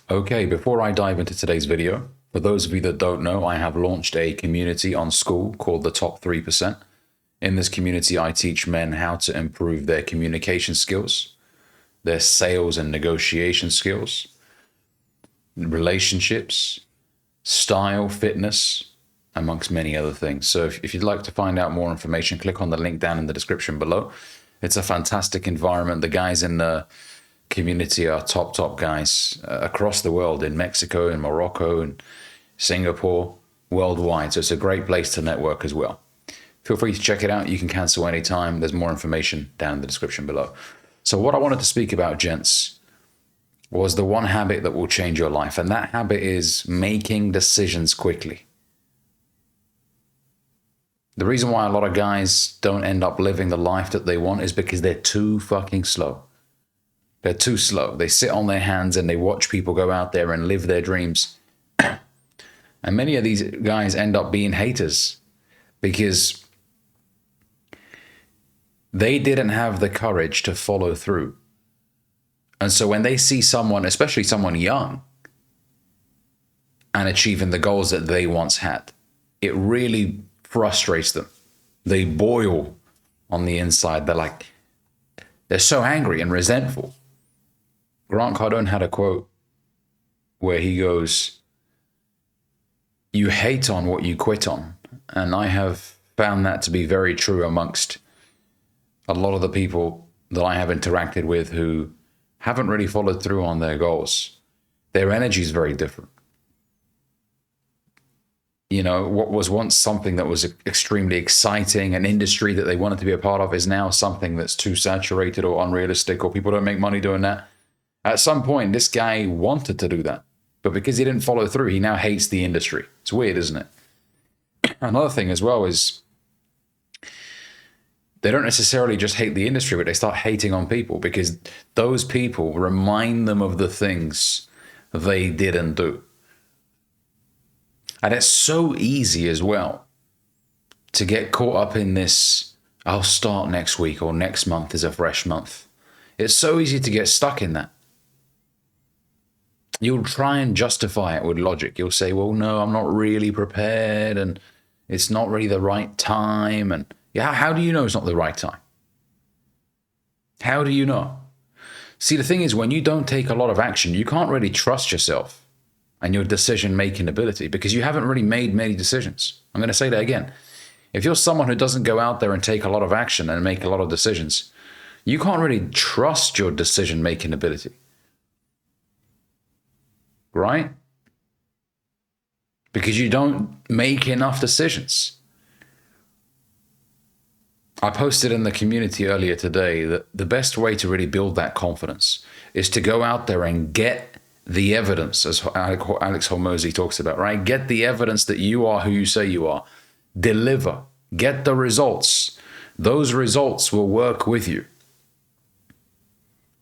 Okay, before I dive into today's video, for those of you that don't know, I have launched a community on School called the Top 3%. In this community, I teach men how to improve their communication skills, their sales and negotiation skills, relationships, style, fitness, amongst many other things. So if you'd like to find out more information, click on the link down in the description below. It's a fantastic environment. The guys in the community are top guys across the world, in Mexico, in Morocco, and Singapore, worldwide. So it's a great place to network as well. Feel free to check it out. You can cancel anytime. There's more information down in the description below. So what I wanted to speak about, gents, was the one habit that will change your life. And that habit is making decisions quickly. The reason why a lot of guys don't end up living the life that they want is because they're too fucking slow. They're too slow. They sit on their hands and they watch people go out there and live their dreams. And many of these guys end up being haters because they didn't have the courage to follow through. And so when they see someone, especially someone young, and achieving the goals that they once had, it really frustrates them. They boil on the inside. They're so angry and resentful. Grant Cardone had a quote where he goes, "You hate on what you quit on." And I have found that to be very true amongst a lot of the people that I have interacted with who haven't really followed through on their goals. Their energy is very different. You know, what was once something that was extremely exciting, an industry that they wanted to be a part of, is now something that's too saturated or unrealistic, or people don't make money doing that. At some point, this guy wanted to do that, but because he didn't follow through, he now hates the industry. It's weird, isn't it? Another thing as well is they don't necessarily just hate the industry, but they start hating on people because those people remind them of the things they didn't do. And it's so easy as well to get caught up in this, I'll start next week, or next month is a fresh month. It's so easy to get stuck in that. You'll try and justify it with logic. You'll say, well, no, I'm not really prepared and it's not really the right time. And yeah, how do you know it's not the right time? How do you know? See, the thing is, when you don't take a lot of action, you can't really trust yourself and your decision-making ability because you haven't really made many decisions. I'm going to say that again. If you're someone who doesn't go out there and take a lot of action and make a lot of decisions, you can't really trust your decision-making ability. Right? Because you don't make enough decisions. I posted in the community earlier today that the best way to really build that confidence is to go out there and get the evidence, as Alex Hormozy talks about, right? Get the evidence that you are who you say you are. Deliver. Get the results. Those results will work with you.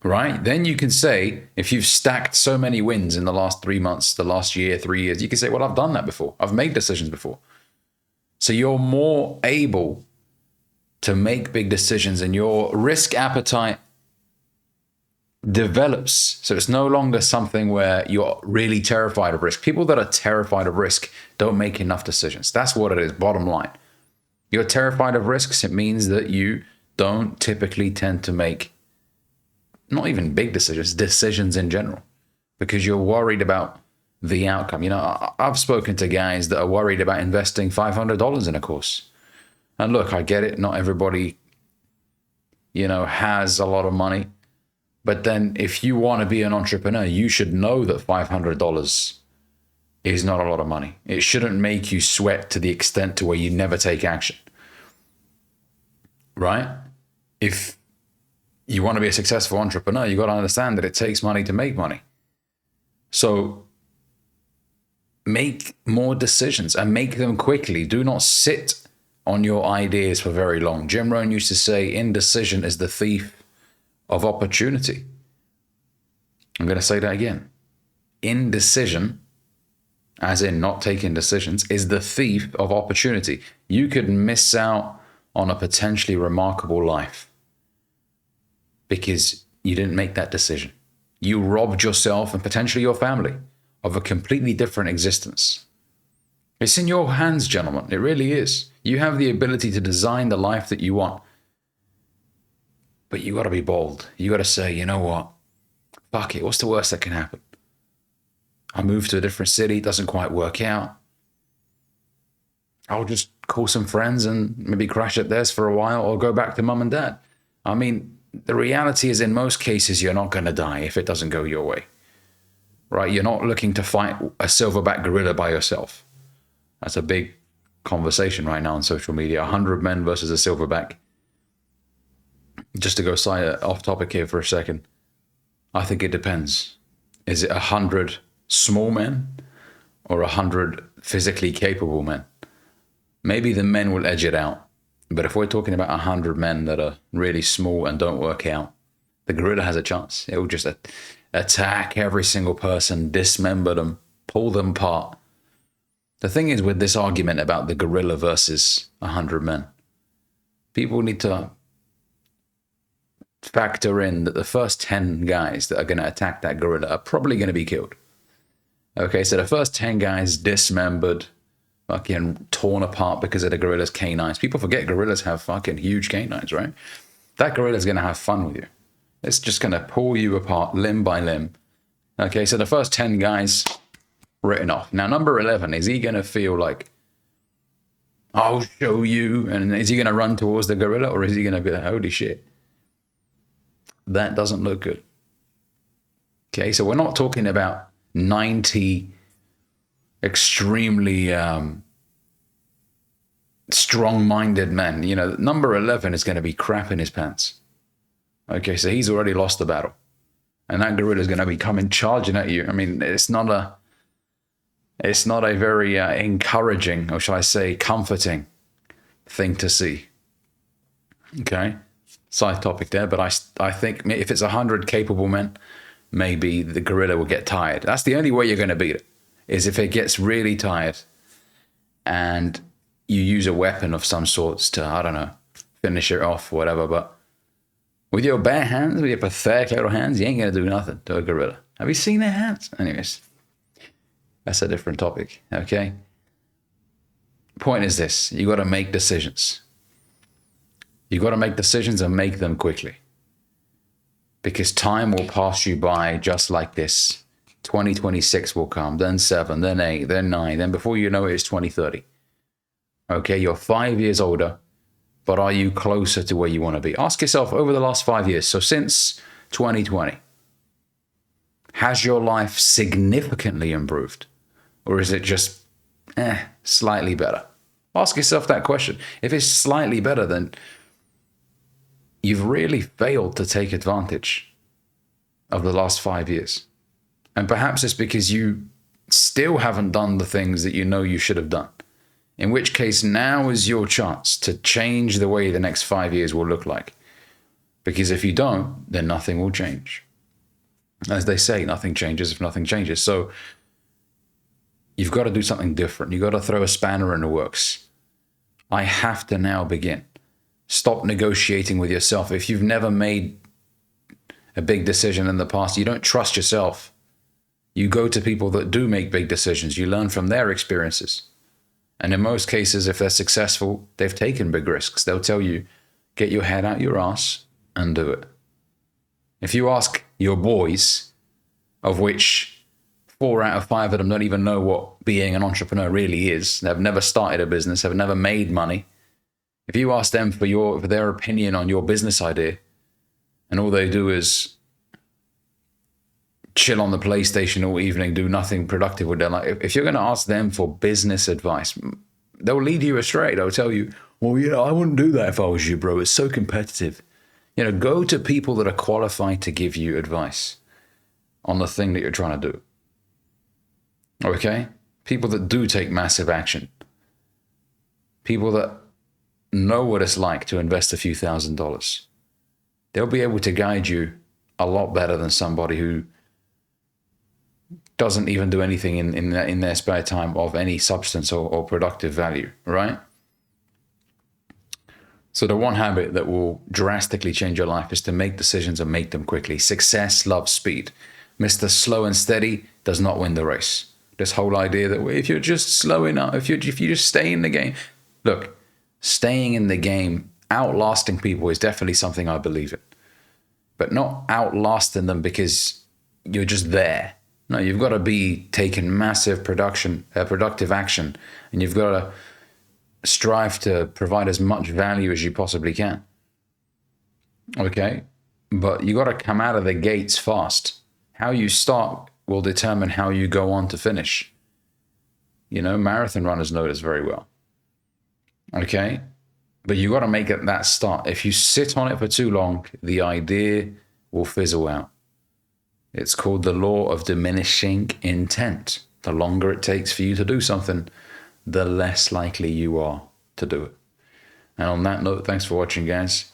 Right? Then you can say, if you've stacked so many wins in the last 3 months, the last year, 3 years, you can say, well, I've done that before. I've made decisions before. So you're more able to make big decisions and your risk appetite develops. So it's no longer something where you're really terrified of risk. People that are terrified of risk don't make enough decisions. That's what it is, bottom line. You're terrified of risks. It means that you don't typically tend to make not even big decisions in general, because you're worried about the outcome. You know, I've spoken to guys that are worried about investing $500 in a course. And look, I get it. Not everybody, you know, has a lot of money. But then if you want to be an entrepreneur, you should know that $500 is not a lot of money. It shouldn't make you sweat to the extent to where you never take action. Right? If you want to be a successful entrepreneur, you got to understand that it takes money to make money. So make more decisions and make them quickly. Do not sit on your ideas for very long. Jim Rohn used to say, indecision is the thief of opportunity. I'm going to say that again. Indecision, as in not taking decisions, is the thief of opportunity. You could miss out on a potentially remarkable life because you didn't make that decision. you robbed yourself and potentially your family of a completely different existence. It's in your hands, gentlemen. It really is. You have the ability to design the life that you want. But you got to be bold. You got to say, you know what? Fuck it. What's the worst that can happen? I move to a different city. It doesn't quite work out. I'll just call some friends and maybe crash at theirs for a while or go back to mum and dad. I mean, the reality is in most cases, you're not going to die if it doesn't go your way, right? You're not looking to fight a silverback gorilla by yourself. That's a big conversation right now on social media. 100 men versus a silverback. Just to go off topic here for a second. I think it depends. Is it 100 small men or 100 physically capable men? Maybe the men will edge it out. But if we're talking about 100 men that are really small and don't work out, the gorilla has a chance. It will just attack every single person, dismember them, pull them apart. The thing is with this argument about the gorilla versus 100 men, people need to factor in that the first 10 guys that are going to attack that gorilla are probably going to be killed. Okay, so the first 10 guys dismembered, fucking torn apart because of the gorilla's canines. People forget gorillas have fucking huge canines, right? That gorilla's going to have fun with you. It's just going to pull you apart limb by limb. Okay, so the first 10 guys written off. Now, number 11, is he going to feel like, I'll show you, and is he going to run towards the gorilla, or is he going to be like, holy shit? That doesn't look good. Okay, so we're not talking about 90 extremely strong-minded men. You know, number 11 is going to be crap in his pants. Okay, so he's already lost the battle. And that gorilla is going to be coming charging at you. I mean, it's not a very encouraging, or shall I say, comforting thing to see. Okay, side topic there, but I think if it's 100 capable men, maybe the gorilla will get tired. That's the only way you're going to beat it, is if it gets really tired and you use a weapon of some sorts to, I don't know, finish it off, whatever. But with your bare hands, with your pathetic little hands, you ain't going to do nothing to a gorilla. Have you seen their hands? Anyways, that's a different topic, okay? Point is this, you got to make decisions. You got to make decisions and make them quickly. Because time will pass you by just like this. 2026 will come, then 7, then 8, then 9, then before you know it, it's 2030. Okay, you're 5 years older, but are you closer to where you want to be? Ask yourself over the last 5 years, so since 2020, has your life significantly improved? Or is it just, slightly better? Ask yourself that question. If it's slightly better, then you've really failed to take advantage of the last 5 years. And perhaps it's because you still haven't done the things that you know you should have done. In which case, now is your chance to change the way the next 5 years will look like. Because if you don't, then nothing will change. As they say, nothing changes if nothing changes. So you've got to do something different. You've got to throw a spanner in the works. I have to now begin. Stop negotiating with yourself. If you've never made a big decision in the past, you don't trust yourself. You go to people that do make big decisions. You learn from their experiences. And in most cases, if they're successful, they've taken big risks. They'll tell you, get your head out your ass and do it. If you ask your boys, of which 4 out of 5 of them don't even know what being an entrepreneur really is, they've never started a business, have never made money. If you ask them for their opinion on your business idea, and all they do is chill on the PlayStation all evening, do nothing productive with their life. If you're going to ask them for business advice, they'll lead you astray. They'll tell you, well, I wouldn't do that if I was you, bro. It's so competitive. Go to people that are qualified to give you advice on the thing that you're trying to do. Okay? People that do take massive action. People that know what it's like to invest a few $1,000s. They'll be able to guide you a lot better than somebody who doesn't even do anything in their spare time of any substance or productive value, right? So the one habit that will drastically change your life is to make decisions and make them quickly. Success loves speed. Mr. Slow and Steady does not win the race. This whole idea that if you're just slow enough, if you just stay in the game. Look, staying in the game, outlasting people is definitely something I believe in. But not outlasting them because you're just there. No, you've got to be taking massive productive action, and you've got to strive to provide as much value as you possibly can. Okay? But you got to come out of the gates fast. How you start will determine how you go on to finish. You know, marathon runners know this very well. Okay? But you got to make it that start. If you sit on it for too long, the idea will fizzle out. It's called the law of diminishing intent. The longer it takes for you to do something, the less likely you are to do it. And on that note, thanks for watching, guys.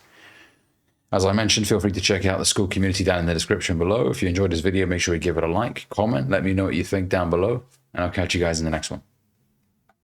As I mentioned, feel free to check out the school community down in the description below. If you enjoyed this video, make sure you give it a like, comment, let me know what you think down below, and I'll catch you guys in the next one.